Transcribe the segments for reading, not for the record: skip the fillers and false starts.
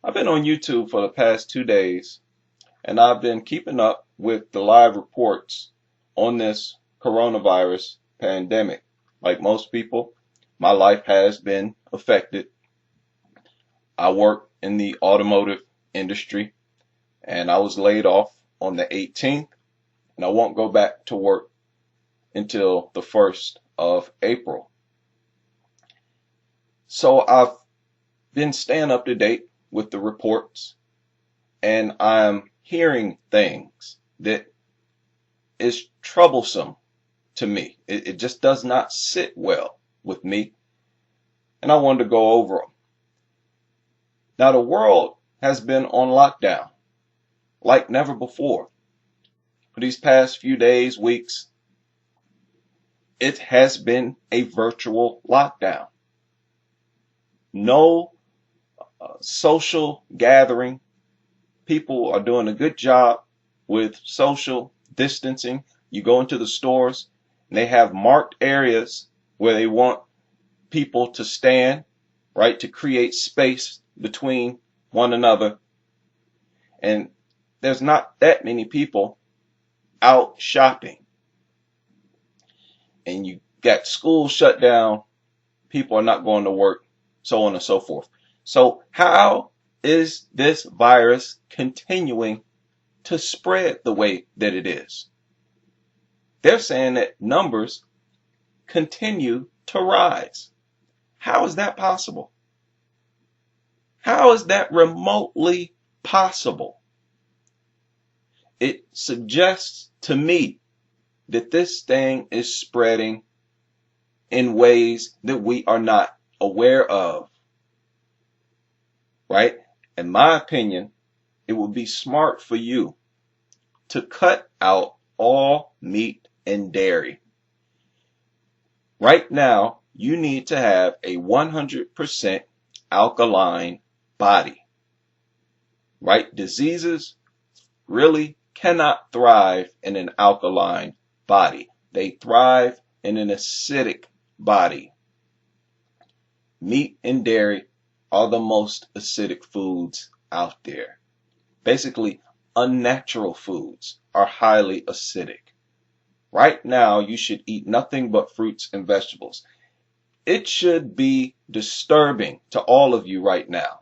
I've been on YouTube for the past 2 days, and I've been keeping up with the live reports on this coronavirus pandemic. Like most people, my life has been affected. I work in the automotive industry, and I was laid off on the 18th, and I won't go back to work until the 1st of April. So I've been staying up to date with the reports, and I'm hearing things that is troublesome to me. It just does not sit well with me, and I wanted to go over them. Now, the world has been on lockdown like never before. For these past few days, weeks, it has been a virtual lockdown. No social gathering. People are doing a good job with social distancing. You go into the stores and they have marked areas where they want people to stand, right, to create space between one another. And there's not that many people out shopping. And you got schools shut down, people are not going to work, so on and so forth. So how is this virus continuing to spread the way that it is? They're saying that numbers continue to rise. How is that possible? How is that remotely possible? It suggests to me that this thing is spreading in ways that we are not aware of. Right? In my opinion, it would be smart for you to cut out all meat and dairy. Right now, you need to have a 100% alkaline body. Right? Diseases really cannot thrive in an alkaline body. They thrive in an acidic body. Meat and dairy are the most acidic foods out there. Basically, unnatural foods are highly acidic. Right now, you should eat nothing but fruits and vegetables. It should be disturbing to all of you right now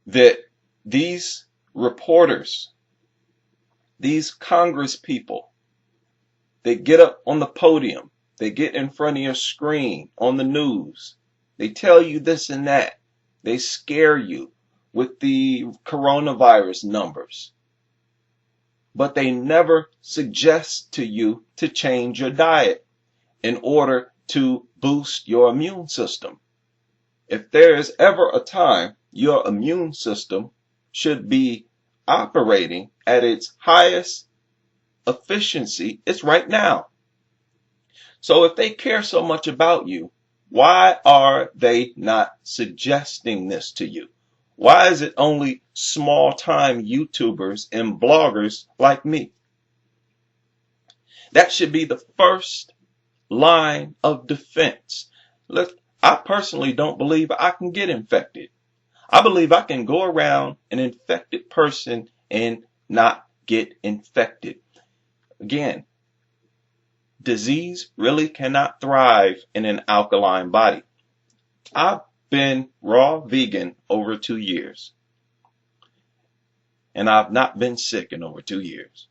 that these reporters, these Congress people, they get up on the podium, they get in front of your screen on the news, they tell you this and that. They scare you with the coronavirus numbers. But they never suggest to you to change your diet in order to boost your immune system. If there is ever a time your immune system should be operating at its highest efficiency, it's right now. So if they care so much about you, why are they not suggesting this to you? Why is it only small-time YouTubers and bloggers like me? That should be the first line of defense. Look, I personally don't believe I can get infected. I believe I can go around an infected person and not get infected. Again, disease really cannot thrive in an alkaline body. I've been raw vegan over 2 years, and I've not been sick in over 2 years.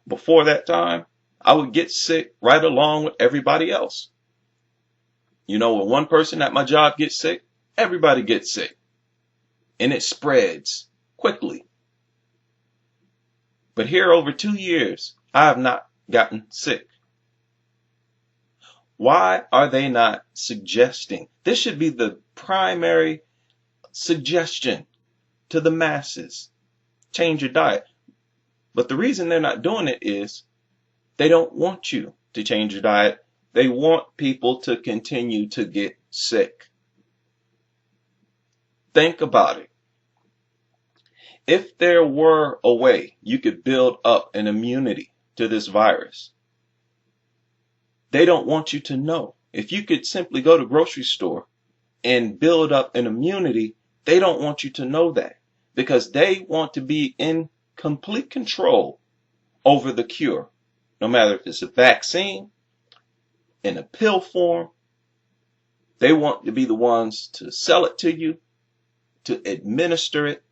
Before that time, I would get sick right along with everybody else. You know, when one person at my job gets sick, everybody gets sick, and it spreads quickly. But here over 2 years, I have not gotten sick. Why are they not suggesting? This should be the primary suggestion to the masses. Change your diet. But the reason they're not doing it is they don't want you to change your diet. They want people to continue to get sick. Think about it. If there were a way you could build up an immunity to this virus, they don't want you to know. If you could simply go to the grocery store and build up an immunity They don't want you to know that because they want to be in complete control over the cure. No matter if it's a vaccine, in a pill form, they want to be the ones to sell it to you, to administer it.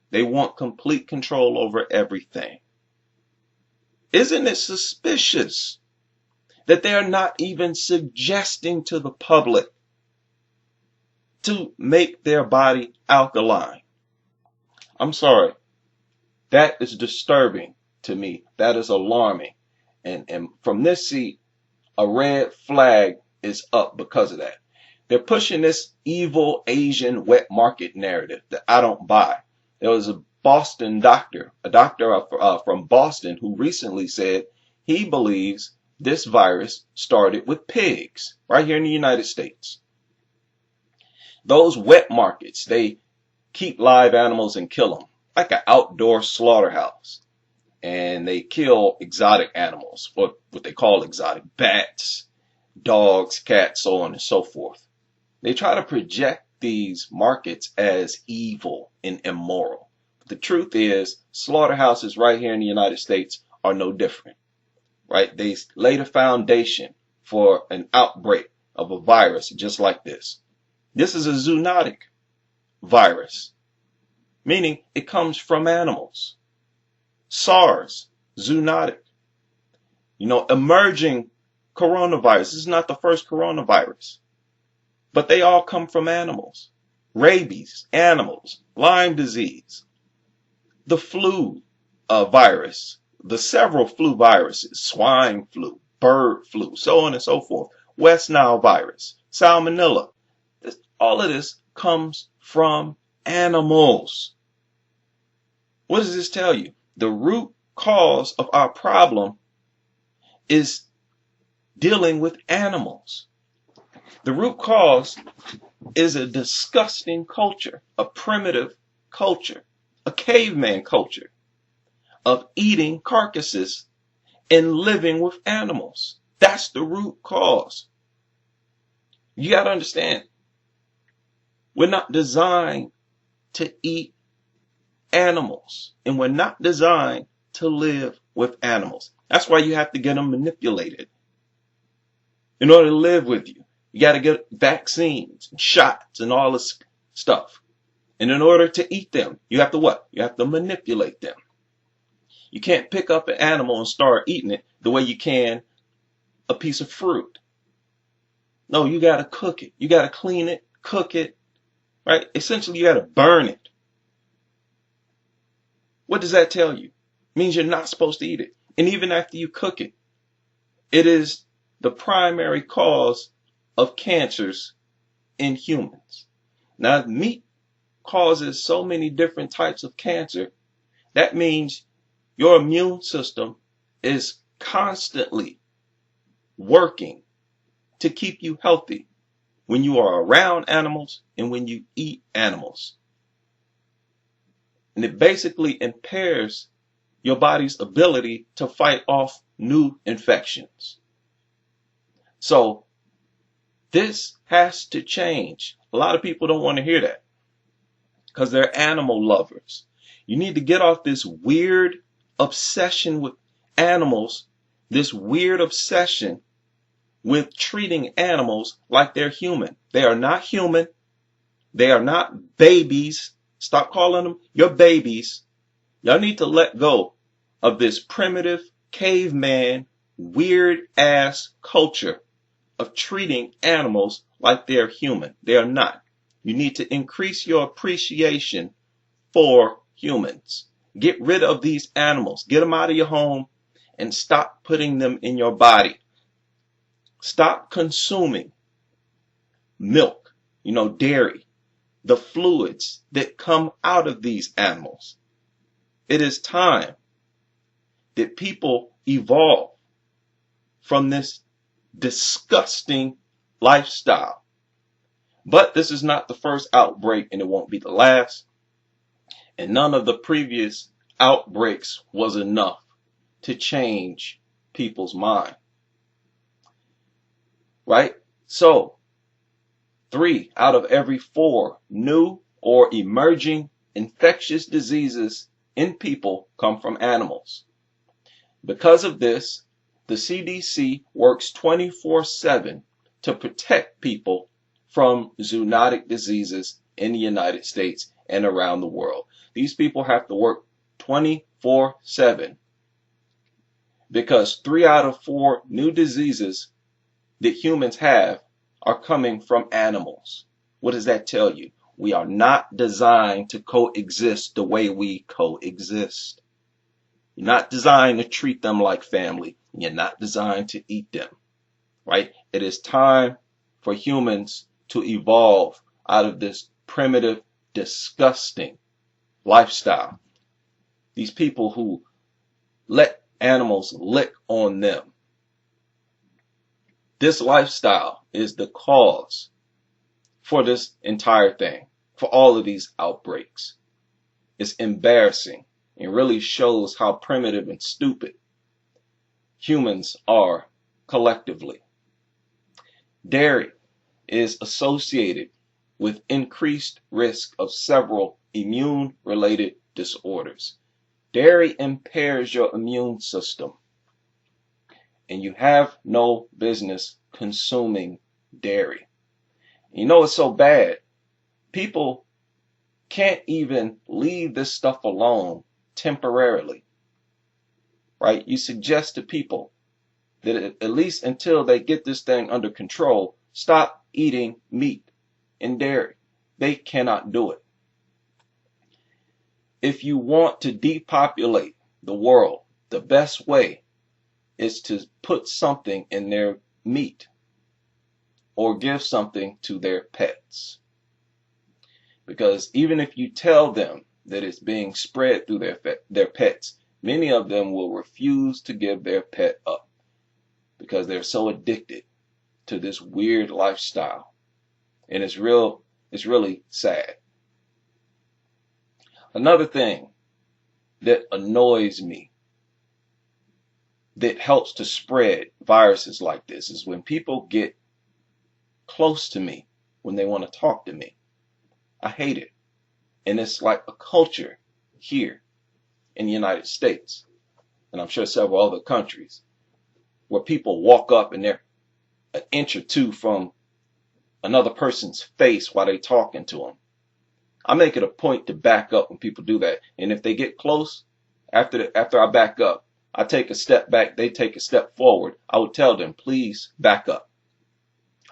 They want complete control over everything. Isn't it suspicious that they are not even suggesting to the public to make their body alkaline? I'm sorry. That is disturbing to me. That is alarming. And from this seat, a red flag is up because of that. They're pushing this evil Asian wet market narrative that I don't buy. There was a Boston doctor, from Boston, who recently said he believes this virus started with pigs right here in the United States. Those wet markets, they keep live animals and kill them like an outdoor slaughterhouse. And they kill exotic animals, what they call exotic, bats, dogs, cats, so on and so forth. They try to project these markets as evil and immoral. But the truth is, slaughterhouses right here in the United States are no different, right? They laid a foundation for an outbreak of a virus just like this. This is a zoonotic virus, meaning it comes from animals. SARS, zoonotic. Emerging coronavirus. This is not the first coronavirus, but they all come from animals. Rabies, animals. Lyme disease. The flu virus. The several flu viruses. Swine flu, bird flu, so on and so forth. West Nile virus. Salmonella. All of this comes from animals. What does this tell you? The root cause of our problem is dealing with animals. The root cause is a disgusting culture, a primitive culture, a caveman culture of eating carcasses and living with animals. That's the root cause. You got to understand, we're not designed to eat animals, and we're not designed to live with animals. That's why you have to get them manipulated in order to live with you. You got to get vaccines and shots and all this stuff. And in order to eat them, you have to what? You have to manipulate them. You can't pick up an animal and start eating it the way you can a piece of fruit. No, you got to cook it. You got to clean it, cook it, right? Essentially, you got to burn it. What does that tell you? It means you're not supposed to eat it. And even after you cook it, it is the primary cause of cancers in humans. Now, if meat causes so many different types of cancer, that means your immune system is constantly working to keep you healthy when you are around animals and when you eat animals. And it basically impairs your body's ability to fight off new infections. So this has to change. A lot of people don't want to hear that because they're animal lovers. You need to get off this weird obsession with animals, this weird obsession with treating animals like they're human. They are not human. They are not babies. Stop calling them your babies. Y'all need to let go of this primitive, caveman, weird ass culture of treating animals like they're human. They are not. You need to increase your appreciation for humans. Get rid of these animals. Get them out of your home and stop putting them in your body. Stop consuming milk, dairy, the fluids that come out of these animals. It is time that people evolve from this disgusting lifestyle. But this is not the first outbreak, and it won't be the last. And none of the previous outbreaks was enough to change people's mind. Right? So, 3 out of every 4 new or emerging infectious diseases in people come from animals. Because of this, the CDC works 24/7 to protect people from zoonotic diseases in the United States and around the world. These people have to work 24/7 because 3 out of 4 new diseases that humans have are coming from animals. What does that tell you? We are not designed to coexist the way we coexist. You're not designed to treat them like family. You're not designed to eat them, right? It is time for humans to evolve out of this primitive, disgusting lifestyle. These people who let animals lick on them. This lifestyle is the cause for this entire thing, for all of these outbreaks. It's embarrassing. It really shows how primitive and stupid humans are collectively. Dairy is associated with increased risk of several immune-related disorders. Dairy impairs your immune system, and you have no business consuming dairy. You know it's so bad. People can't even leave this stuff alone temporarily, right? You suggest to people that at least until they get this thing under control, stop eating meat and dairy. They cannot do it. If you want to depopulate the world, the best way is to put something in their meat or give something to their pets. Because even if you tell them that it's being spread through their pets, many of them will refuse to give their pet up because they're so addicted to this weird lifestyle. And it's really sad. Another thing that annoys me, that helps to spread viruses like this, is when people get close to me, when they want to talk to me. I hate it. And it's like a culture here in the United States, and I'm sure several other countries, where people walk up and they're an inch or two from another person's face while they're talking to them. I make it a point to back up when people do that. And if they get close, after I back up, I take a step back, they take a step forward. I would tell them, please back up.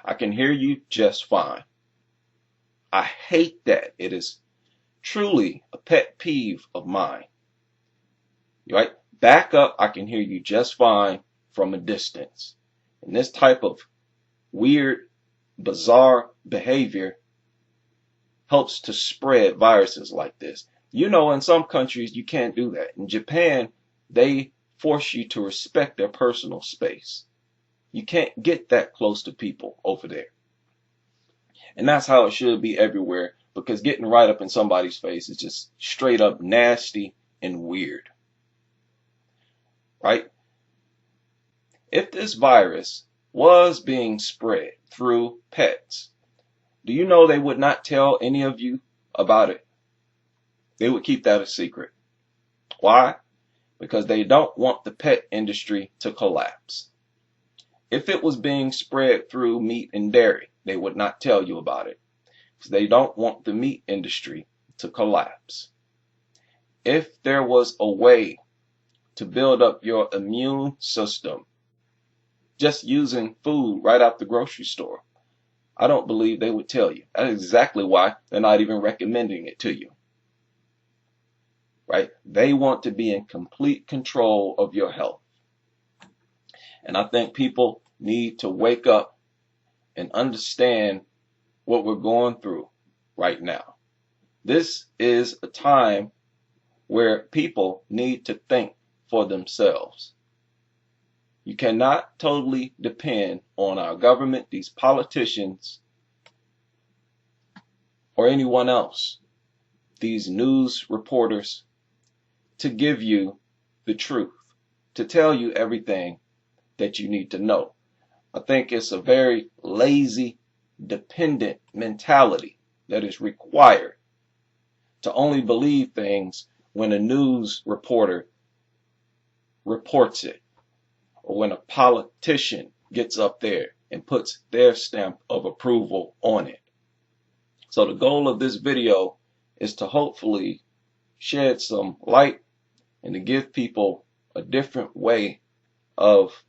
I can hear you just fine. I hate that. It is truly a pet peeve of mine. Right? Back up, I can hear you just fine from a distance. And this type of weird, bizarre behavior helps to spread viruses like this. You know, in some countries, you can't do that. In Japan, they force you to respect their personal space. You can't get that close to people over there. And that's how it should be everywhere, because getting right up in somebody's face is just straight up nasty and weird. Right? If this virus was being spread through pets, do you know they would not tell any of you about it? They would keep that a secret. Why? Because they don't want the pet industry to collapse. If it was being spread through meat and dairy, they would not tell you about it, because they don't want the meat industry to collapse. If there was a way to build up your immune system just using food right out the grocery store, I don't believe they would tell you. That's exactly why they're not even recommending it to you. Right? They want to be in complete control of your health. And I think people need to wake up and understand what we're going through right now. This is a time where people need to think for themselves. You cannot totally depend on our government, these politicians, or anyone else, these news reporters, to give you the truth, to tell you everything that you need to know. I think it's a very lazy, dependent mentality that is required to only believe things when a news reporter reports it, or when a politician gets up there and puts their stamp of approval on it. So the goal of this video is to hopefully shed some light and to give people a different way of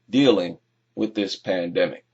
dealing with this pandemic.